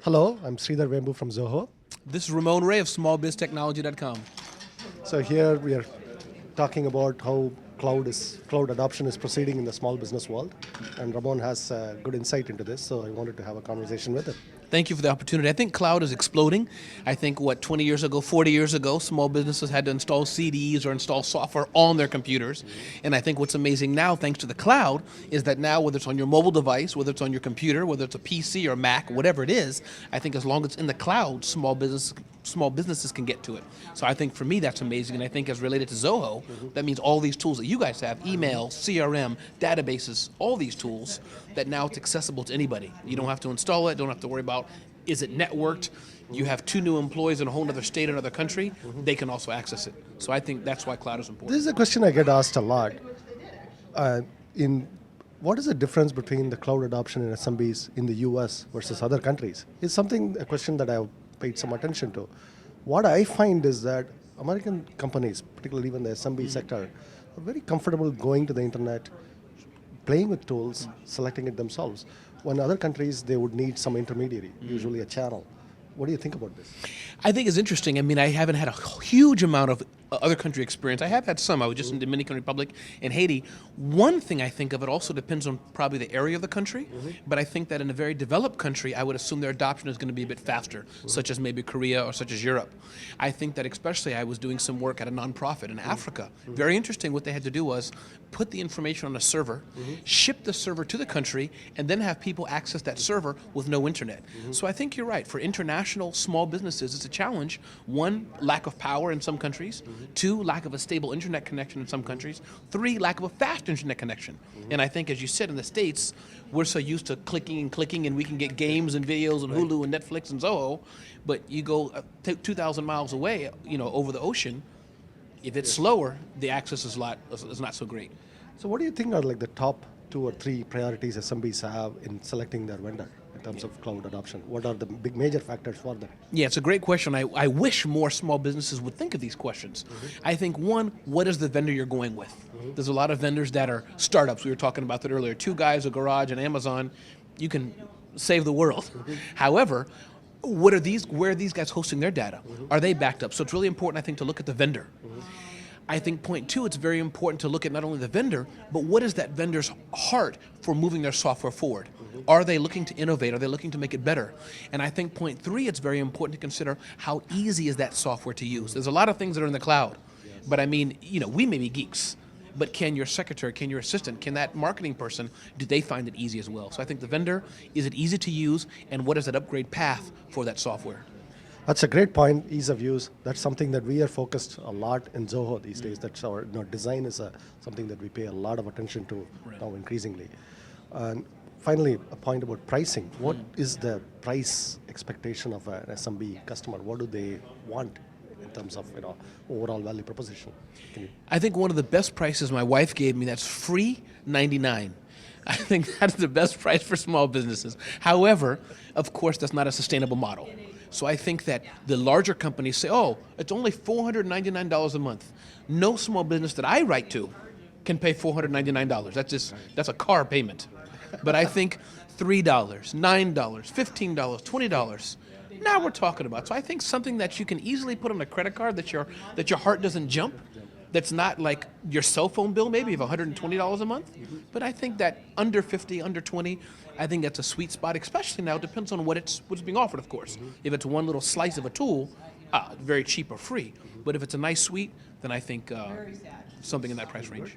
Hello, I'm Sridhar Vembu from Zoho. This is Ramon Ray of smallbiztechnology.com. So here we are talking about how cloud adoption is proceeding in the small business world, and Ramon has good insight into this. So I wanted to have a conversation with him. Thank you for the opportunity. I think cloud is exploding. I think, 20 years ago, 40 years ago, small businesses had to install CDs or install software on their computers. And I think what's amazing now, thanks to the cloud, is that now, whether it's on your mobile device, whether it's on your computer, whether it's a PC or Mac, whatever it is, I think as long as it's in the cloud, small businesses can get to it. So I think for me that's amazing, and I think as related to Zoho, that means all these tools that you guys have, email, CRM, databases, all these tools, that now it's accessible to anybody. You don't have to install it, don't have to worry about is it networked. You have two new employees in a whole other state, another country, they can also access it. So I think that's why cloud is important. This is a question I get asked a lot. In what is the difference between the cloud adoption in SMBs in the US versus other countries? It's a question that I've paid some attention to. What I find is that American companies, particularly even the SMB sector, are very comfortable going to the internet, playing with tools, selecting it themselves. When other countries, they would need some intermediary, usually a channel. What do you think about this? I think it's interesting. I mean, I haven't had a huge amount of other country experience. I have had some. I was just in Dominican Republic and Haiti. One thing I think of, it also depends on probably the area of the country, but I think that in a very developed country, I would assume their adoption is going to be a bit faster, such as maybe Korea or such as Europe. I think that especially I was doing some work at a nonprofit in Africa. Very interesting. What they had to do was put the information on a server, ship the server to the country, and then have people access that server with no internet. So I think you're right. For international small businesses, it's a challenge. One, lack of power in some countries. Two, lack of a stable internet connection in some countries. Three, lack of a fast internet connection. And I think, as you said, in the States, we're so used to clicking and we can get games and videos and Hulu and Netflix and Zoho, but you go 2,000 miles away, over the ocean, if it's slower, the access is not so great. So what do you think are like the top 2 or 3 priorities SMBs have in selecting their vendor in terms of cloud adoption? What are the big major factors for them? Yeah, it's a great question. I wish more small businesses would think of these questions. I think, one, what is the vendor you're going with? There's a lot of vendors that are startups. We were talking about that earlier. 2 guys, a garage, and Amazon. You can save the world. However, where are these guys hosting their data? Are they backed up? So it's really important, I think, to look at the vendor. I think point 2, it's very important to look at not only the vendor, but what is that vendor's heart for moving their software forward? Are they looking to innovate? Are they looking to make it better? And I think point 3, it's very important to consider how easy is that software to use. There's a lot of things that are in the cloud, but I mean, we may be geeks, but can your secretary, can your assistant, can that marketing person, do they find it easy as well? So I think the vendor, is it easy to use, and what is that upgrade path for that software? That's a great point, ease of use. That's something that we are focused a lot in Zoho these days. That's our design is something that we pay a lot of attention to now increasingly. And finally, a point about pricing. What is the price expectation of an SMB customer? What do they want in terms of overall value proposition? I think one of the best prices my wife gave me, that's free $99. I think that's the best price for small businesses. However, of course, that's not a sustainable model. So I think that the larger companies say, oh, it's only $499 a month. No small business that I write to can pay $499. That's a car payment. But I think $3, $9, $15, $20, now we're talking about. So I think something that you can easily put on a credit card that your heart doesn't jump, that's not like your cell phone bill maybe of $120 a month. But I think that under 50, under 20, I think that's a sweet spot, especially now. It depends on what's being offered, of course. If it's one little slice of a tool, very cheap or free. But if it's a nice suite, then I think something in that price range.